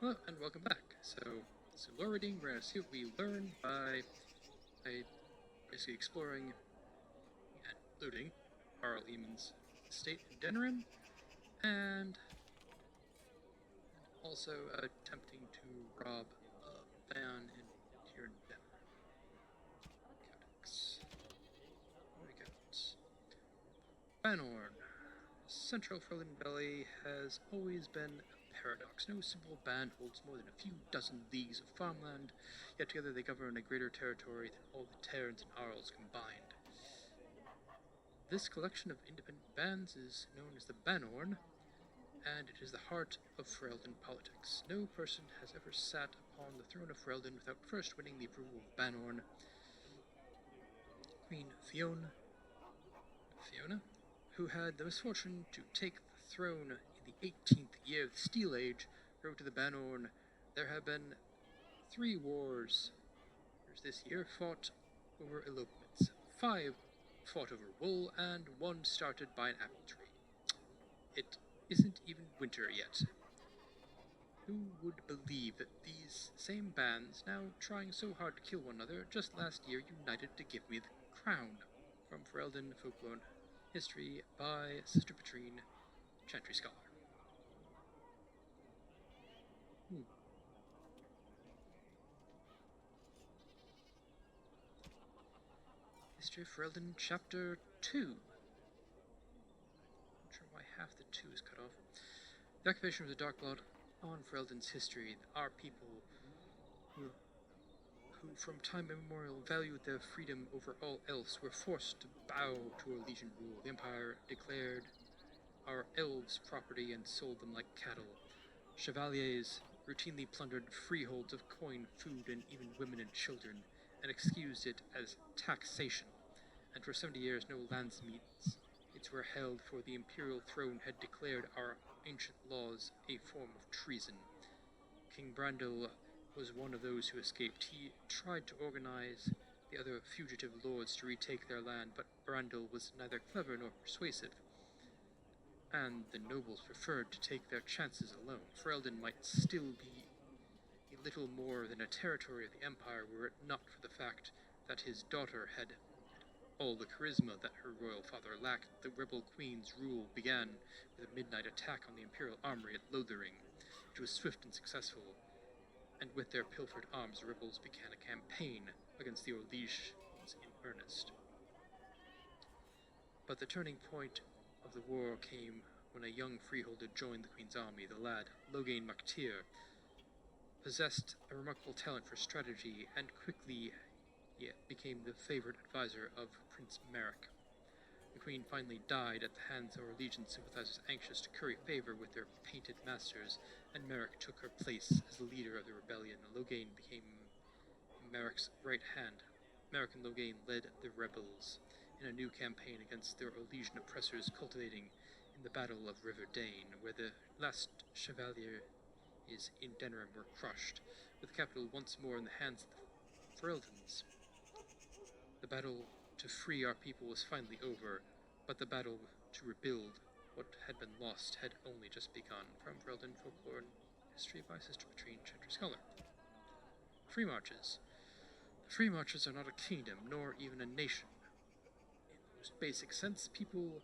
Hello and welcome back. So lore reading, we're going to see what we learn by basically exploring and looting Carl Eamon's estate in Denerim, and also attempting to rob a van in here in Denerim. Codex. What do we got? Banorn. Central Ferlin Valley has always been a paradox. No simple band holds more than a few dozen leagues of farmland, yet together they govern a greater territory than all the Terrans and Arls combined. This collection of independent bands is known as the Banorn, and it is the heart of Ferelden politics. No person has ever sat upon the throne of Ferelden without first winning the approval of Banorn. Queen Fiona, who had the misfortune to take the throne in the 18th year of the Steel Age, wrote to the Banorn, "There have been 3 wars this year fought over elopements, 5 fought over wool, and 1 started by an apple tree. It isn't even winter yet." Who would believe that these same bands, now trying so hard to kill one another, just last year united to give me the crown? From Ferelden Folklore History by Sister Petrine, Chantry Scholar. History of Ferelden, Chapter 2. Not sure why half the 2 is cut off. The occupation of the Darkblood on Ferelden's history. Our people who from time immemorial valued their freedom over all else were forced to bow to Orlesian rule. The Empire declared our elves property and sold them like cattle. Chevaliers routinely plundered freeholds of coin, food, and even women and children, and excused it as taxation. And for 70 years no lands meets were held, for the imperial throne had declared our ancient laws a form of treason. King Brandil was one of those who escaped. He tried to organize the other fugitive lords to retake their land, but Brandil was neither clever nor persuasive, and the nobles preferred to take their chances alone. Ferelden might still be a little more than a territory of the Empire were it not for the fact that his daughter had all the charisma that her royal father lacked. The rebel queen's rule began with a midnight attack on the Imperial armory at Lothering. It was swift and successful, and with their pilfered arms, the rebels began a campaign against the Orlesians in earnest. But the turning point of the war came when a young freeholder joined the Queen's army. The lad, Logain MacTyr, possessed a remarkable talent for strategy and quickly became the favorite advisor of Prince Merrick. The Queen finally died at the hands of Orlesian sympathizers anxious to curry favor with their painted masters, and Merrick took her place as the leader of the rebellion. Logain became Merrick's right hand. Merrick and Logain led the rebels in a new campaign against their Orlesian oppressors, culminating in the Battle of River Dane, where the last Chevaliers in Denerim were crushed, with the capital once more in the hands of the Fereldans. The battle to free our people was finally over, but the battle to rebuild what had been lost had only just begun. From Ferelden Folklore and History by Sister Petrine, Chantry Scholar. Free Marches. The Free Marches are not a kingdom, nor even a nation. In the most basic sense, people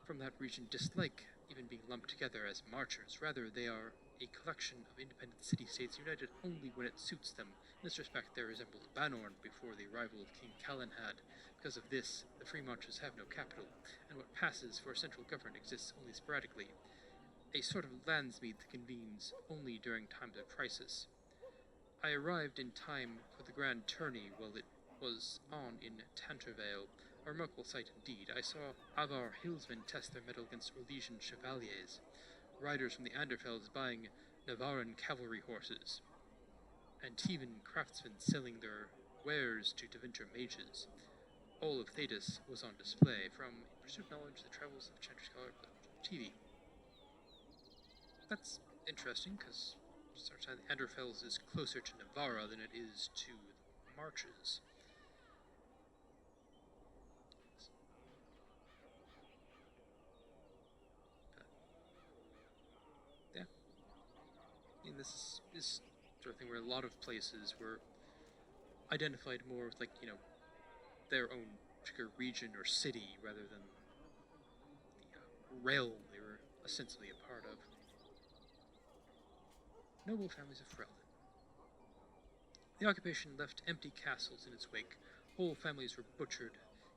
from that region dislike even being lumped together as marchers. Rather, they are a collection of independent city-states united only when it suits them. In this respect, they resemble Banorn before the arrival of King Calanhad. Because of this, the Free Marches have no capital, and what passes for a central government exists only sporadically. A sort of landsmeet that convenes only during times of crisis. I arrived in time for the grand tourney while it was on in Tantervale. A remarkable sight indeed. I saw Avar hillsmen test their mettle against Orlesian chevaliers, riders from the Anderfells buying Navaran cavalry horses, and Tevan craftsmen selling their wares to Devinter mages. All of Thetis was on display. From In Pursuit of Knowledge, The Travels of Chantry Scholar TV. That's interesting, because the Anderfells is closer to Navarra than it is to the Marches. this sort of thing where a lot of places were identified more with, like, their own particular region or city rather than the realm they were ostensibly a part of. Noble families of Ferelden. The occupation left empty castles in its wake. Whole families were butchered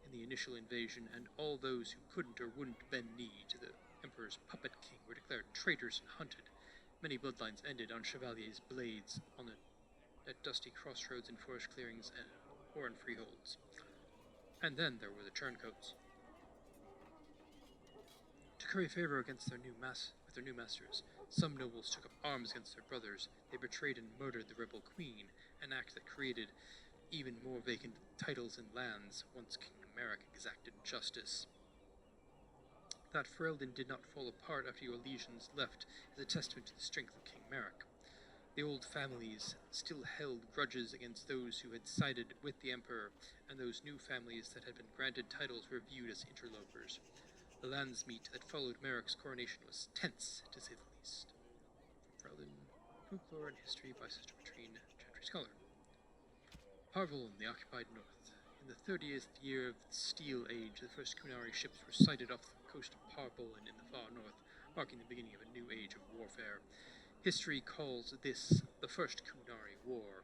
in the initial invasion, and all those who couldn't or wouldn't bend knee to the Emperor's puppet king were declared traitors and hunted. Many bloodlines ended on chevaliers' blades at dusty crossroads in forest clearings or in freeholds. And then there were the turncoats. To curry favor against their new masters, some nobles took up arms against their brothers. They betrayed and murdered the rebel queen, an act that created even more vacant titles and lands once King Merrick exacted justice. That Ferelden did not fall apart after your legions left is a testament to the strength of King Merrick. The old families still held grudges against those who had sided with the Emperor, and those new families that had been granted titles were viewed as interlopers. The landsmeet that followed Merrick's coronation was tense, to say the least. From Ferelden, Folklore and History by Sister Patrine, Chantry Scholar. Parvuln, the occupied north. In the 30th year of the Steel Age, the first Kunari ships were sighted off the coast of Parvuln in the far north, marking the beginning of a new age of warfare. History calls this the First Kunari War,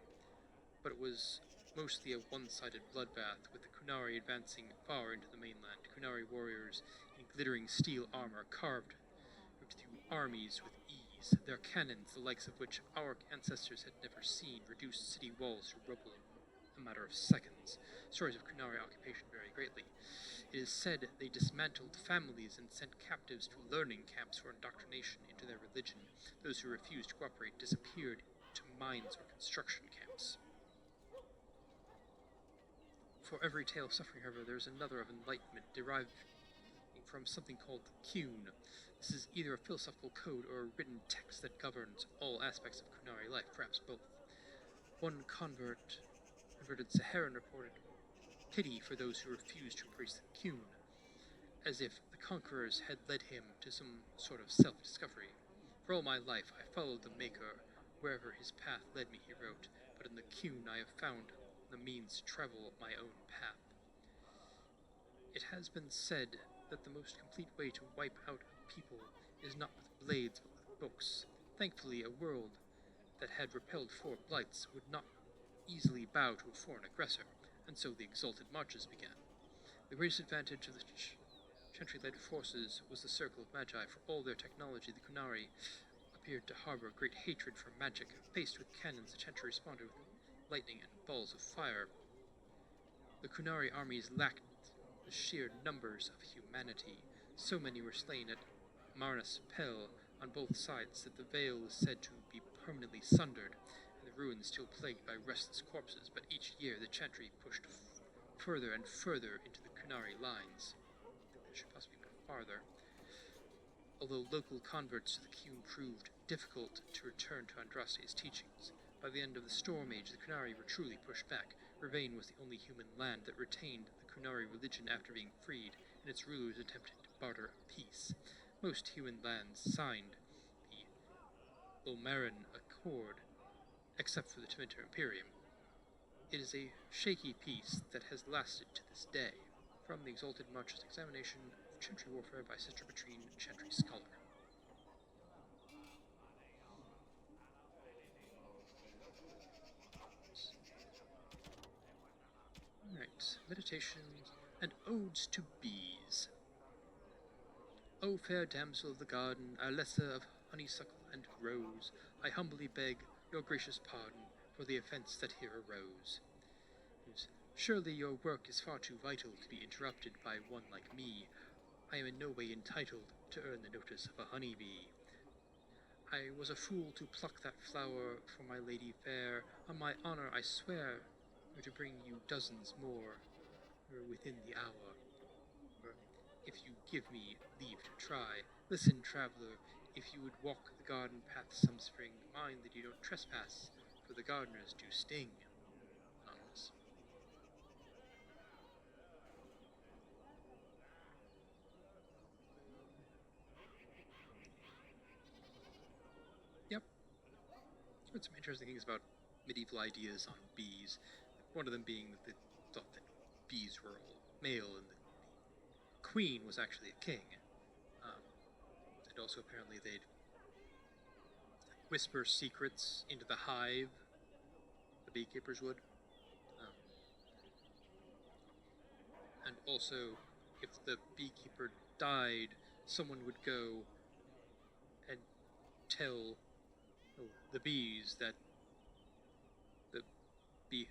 but it was mostly a one-sided bloodbath, with the Kunari advancing far into the mainland. Kunari warriors in glittering steel armor carved through armies with ease. Their cannons, the likes of which our ancestors had never seen, reduced city walls to rubble in a matter of seconds. Stories of Kunari occupation vary greatly. It is said they dismantled families and sent captives to learning camps for indoctrination into their religion. Those who refused to cooperate disappeared to mines or construction camps. For every tale of suffering, however, there is another of enlightenment derived from something called the Qun. This is either a philosophical code or a written text that governs all aspects of Kunari life, perhaps both. One converted Saharan reported pity for those who refused to embrace the Qun, as if the conquerors had led him to some sort of self-discovery. For all my life I followed the Maker. Wherever his path led me, he wrote, but in the Qun I have found the means to travel my own path. It has been said that the most complete way to wipe out a people is not with blades but with books. Thankfully, a world that had repelled 4 blights would not easily bow to a foreign aggressor, and so the exalted marches began. The greatest advantage of the Chantry-led forces was the Circle of Magi. For all their technology, the Kunari appeared to harbor great hatred for magic. Faced with cannons, the Chantry responded with lightning and balls of fire. The Kunari armies lacked the sheer numbers of humanity. So many were slain at Marnas Pel on both sides that the Vale is said to be permanently sundered, and the ruins still plagued by restless corpses. But each year the Chantry pushed further and further into the Kunari lines. They should possibly go farther. Although local converts to the Qun proved difficult to return to Andraste's teachings, by the end of the Storm Age, the Kunari were truly pushed back. Vervain was the only human land that retained the Kunari religion after being freed, and its rulers attempted to barter a peace. Most human lands signed the Lomarin Accord, except for the Tevinter Imperium. It is a shaky peace that has lasted to this day. From the Exalted Marches Examination of Chantry Warfare by Sister Patrine, Chantry Scholar. Alright, meditations and odes to bees. O fair damsel of the garden, our lesser of honeysuckle and rose, I humbly beg your gracious pardon for the offence that here arose. Surely your work is far too vital to be interrupted by one like me. I am in no way entitled to earn the notice of a honeybee. I was a fool to pluck that flower for my lady fair. On my honour I swear to bring you dozens more within the hour. If you give me leave to try. Listen, traveller, if you would walk the garden path some spring, mind that you don't trespass, for the gardeners do sting. Anonymous. Yep. heard some interesting things about medieval ideas on bees. One of them being that they thought that bees were all male and that the queen was actually a king. And also apparently they'd whisper secrets into the hive, the beekeepers would. Um, and also, if the beekeeper died, someone would go and tell the bees that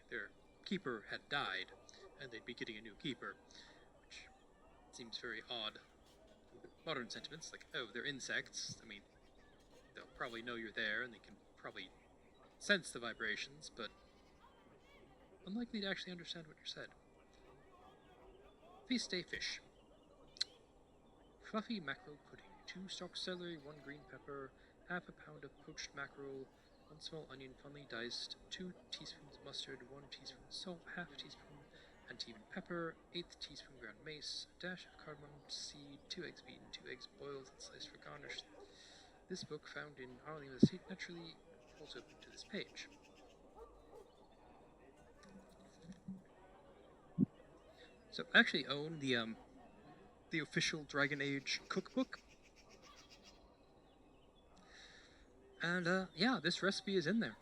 their keeper had died, and they'd be getting a new keeper, which seems very odd. Modern sentiments, like, oh, they're insects. I mean, they'll probably know you're there, and they can probably sense the vibrations, but unlikely to actually understand what you said. Feast day fish. Fluffy mackerel pudding. 2 stalks celery, 1 green pepper, half a pound of poached mackerel, 1 small onion finely diced, 2 teaspoons mustard, 1 teaspoon salt, half a teaspoon anti-even pepper, 1/8 teaspoon ground mace, a dash of cardamom seed, 2 eggs beaten, 2 eggs boiled and sliced for garnish. This book, found in Harley with a seat, naturally falls open to this page. So I actually own the official Dragon Age cookbook. And yeah, this recipe is in there.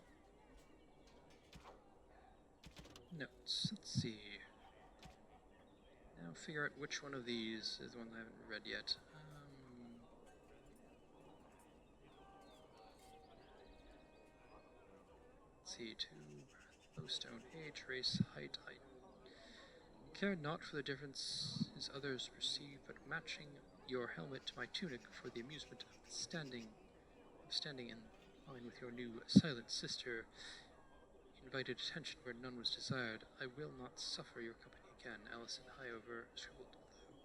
Notes. Let's see. Now figure out which one of these is the one I haven't read yet. Let's see. 2 low stone age, race, height. I care not for the differences others perceive, but matching your helmet to my tunic for the amusement of standing in line with your new silent sister invited attention where none was desired. I will not suffer your company again. Alison Highover scribbled below.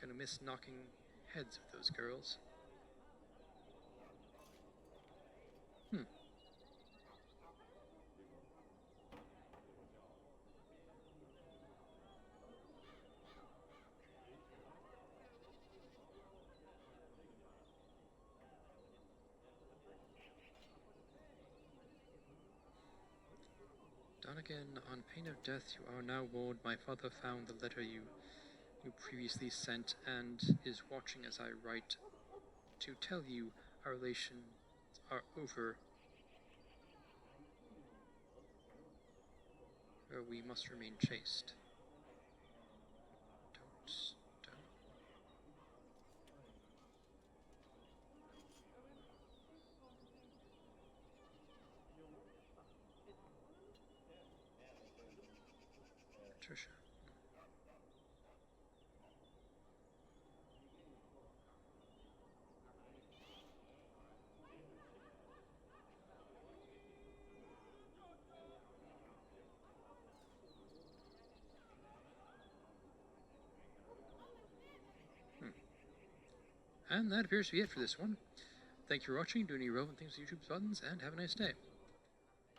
Gonna miss knocking heads with those girls. Done again. On pain of death, you are now warned. My father found the letter you previously sent and is watching as I write to tell you our relations are over. Where we must remain chaste. Don't. Patricia. And that appears to be it for this one. Thank you for watching, do any relevant things with YouTube's buttons, and have a nice day.